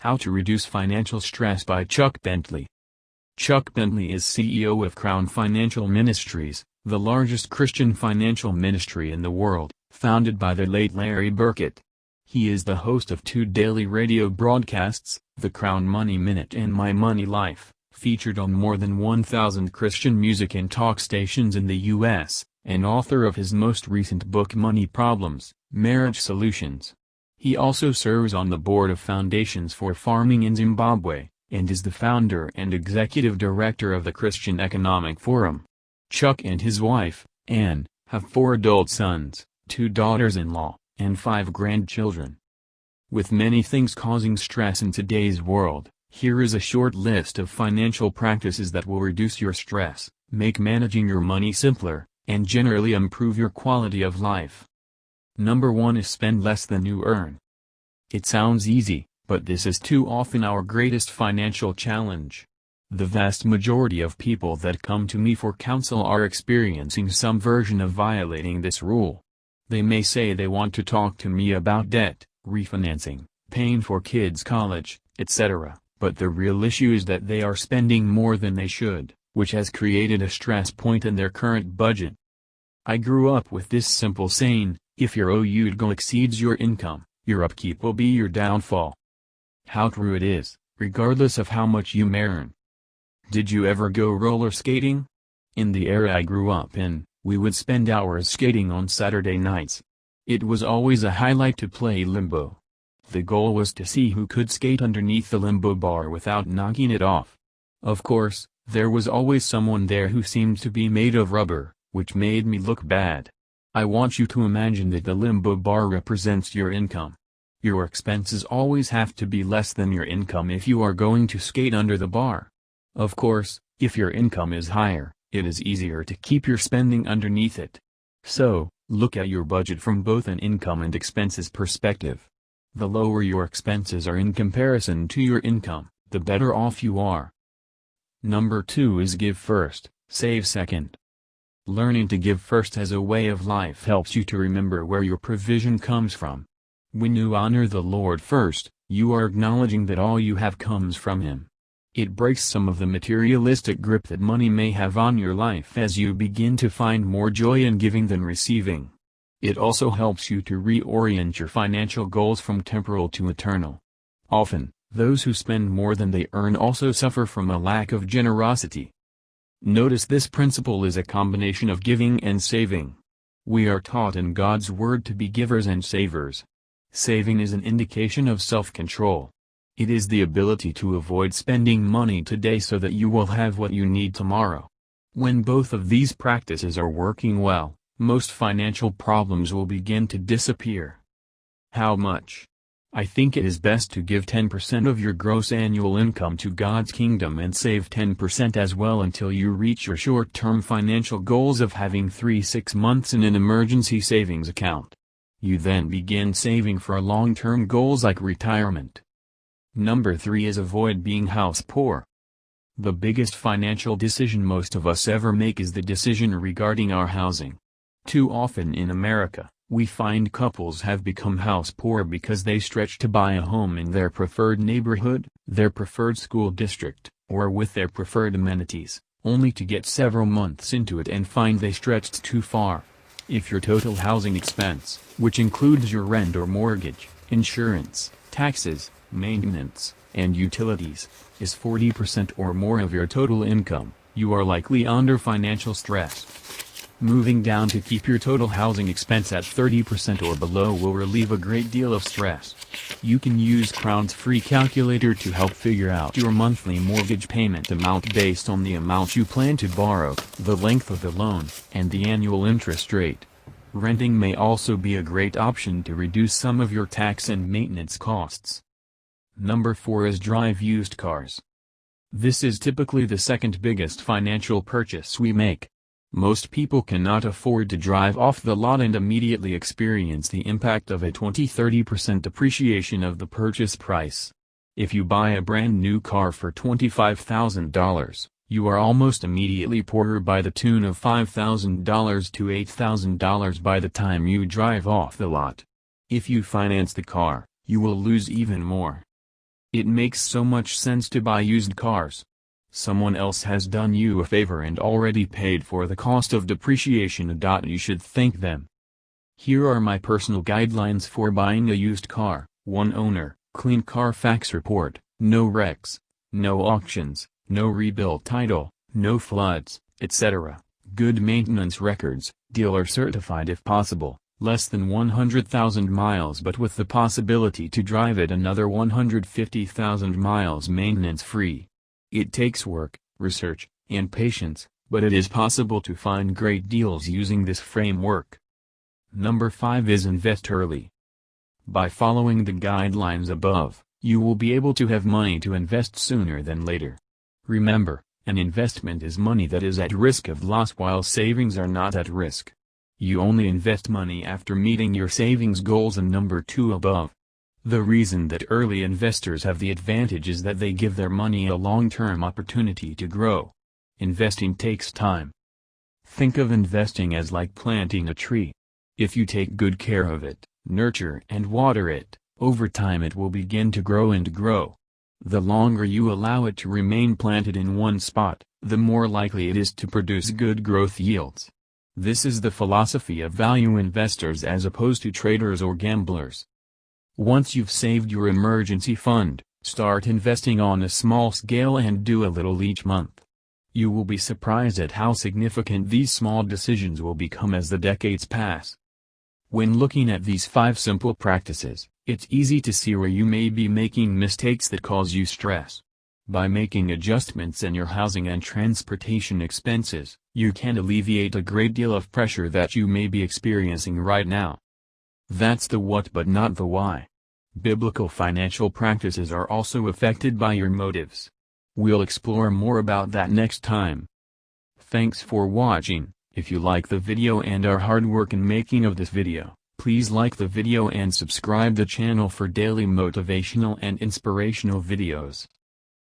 How to Reduce Financial Stress by Chuck Bentley. Chuck Bentley is CEO of Crown Financial Ministries, the largest Christian financial ministry in the world, founded by the late Larry Burkett. He is the host of two daily radio broadcasts, The Crown Money Minute and My Money Life, featured on more than 1,000 Christian music and talk stations in the U.S., and author of his most recent book Money Problems, Marriage Solutions. He also serves on the board of Foundations for Farming in Zimbabwe, and is the founder and executive director of the Christian Economic Forum. Chuck and his wife, Ann, have 4 adult sons, 2 daughters-in-law, and 5 grandchildren. With many things causing stress in today's world, here is a short list of financial practices that will reduce your stress, make managing your money simpler, and generally improve your quality of life. Number 1 is spend less than you earn. It sounds easy, but this is too often our greatest financial challenge. The vast majority of people that come to me for counsel are experiencing some version of violating this rule. They may say they want to talk to me about debt, refinancing, paying for kids' college, etc., but the real issue is that they are spending more than they should, which has created a stress point in their current budget. I grew up with this simple saying, if your outgo exceeds your income, your upkeep will be your downfall. How true it is, regardless of how much you may earn. Did you ever go roller skating? In the era I grew up in, we would spend hours skating on Saturday nights. It was always a highlight to play limbo. The goal was to see who could skate underneath the limbo bar without knocking it off. Of course, there was always someone there who seemed to be made of rubber, which made me look bad. I want you to imagine that the limbo bar represents your income. Your expenses always have to be less than your income if you are going to skate under the bar. Of course, if your income is higher, it is easier to keep your spending underneath it. So, look at your budget from both an income and expenses perspective. The lower your expenses are in comparison to your income, the better off you are. Number 2 is give first, save second. Learning to give first as a way of life helps you to remember where your provision comes from. When you honor the Lord first, you are acknowledging that all you have comes from Him. It breaks some of the materialistic grip that money may have on your life as you begin to find more joy in giving than receiving. It also helps you to reorient your financial goals from temporal to eternal. Often, those who spend more than they earn also suffer from a lack of generosity. Notice this principle is a combination of giving and saving. We are taught in God's Word to be givers and savers. Saving is an indication of self-control. It is the ability to avoid spending money today so that you will have what you need tomorrow. When both of these practices are working well, most financial problems will begin to disappear. How much? I think it is best to give 10% of your gross annual income to God's kingdom and save 10% as well until you reach your short-term financial goals of having 3-6 months in an emergency savings account. You then begin saving for long-term goals like retirement. Number 3 is avoid being house poor. The biggest financial decision most of us ever make is the decision regarding our housing. Too often in America, we find couples have become house poor because they stretch to buy a home in their preferred neighborhood, their preferred school district, or with their preferred amenities, only to get several months into it and find they stretched too far. If your total housing expense, which includes your rent or mortgage, insurance, taxes, maintenance, and utilities, is 40% or more of your total income, you are likely under financial stress. Moving down to keep your total housing expense at 30% or below will relieve a great deal of stress. You can use Crown's free calculator to help figure out your monthly mortgage payment amount based on the amount you plan to borrow, the length of the loan, and the annual interest rate. Renting may also be a great option to reduce some of your tax and maintenance costs. Number 4 is drive used cars. This is typically the second biggest financial purchase we make. Most people cannot afford to drive off the lot and immediately experience the impact of a 20–30% depreciation of the purchase price. If you buy a brand new car for $25,000, you are almost immediately poorer by the tune of $5,000 to $8,000 by the time you drive off the lot. If you finance the car, you will lose even more. It makes so much sense to buy used cars. Someone else has done you a favor and already paid for the cost of depreciation. You should thank them. Here are my personal guidelines for buying a used car. 1 owner, clean Carfax report, no wrecks, no auctions, no rebuilt title, no floods, etc. Good maintenance records, dealer certified if possible, less than 100,000 miles but with the possibility to drive it another 150,000 miles maintenance free. It takes work, research, and patience, but it is possible to find great deals using this framework. Number 5 is invest early. By following the guidelines above, you will be able to have money to invest sooner than later. Remember, an investment is money that is at risk of loss while savings are not at risk. You only invest money after meeting your savings goals in number 2 above. The reason that early investors have the advantage is that they give their money a long-term opportunity to grow. Investing takes time. Think of investing as like planting a tree. If you take good care of it, nurture and water it, over time it will begin to grow and grow. The longer you allow it to remain planted in one spot, the more likely it is to produce good growth yields. This is the philosophy of value investors as opposed to traders or gamblers. Once you've saved your emergency fund, start investing on a small scale and do a little each month. You will be surprised at how significant these small decisions will become as the decades pass. When looking at these 5 simple practices, it's easy to see where you may be making mistakes that cause you stress. By making adjustments in your housing and transportation expenses, you can alleviate a great deal of pressure that you may be experiencing right now. That's the what but not the why. Biblical financial practices are also affected by your motives. We'll explore more about that next time. Thanks for watching. If you like the video and our hard work in making of this video, please like the video and subscribe the channel for daily motivational and inspirational videos.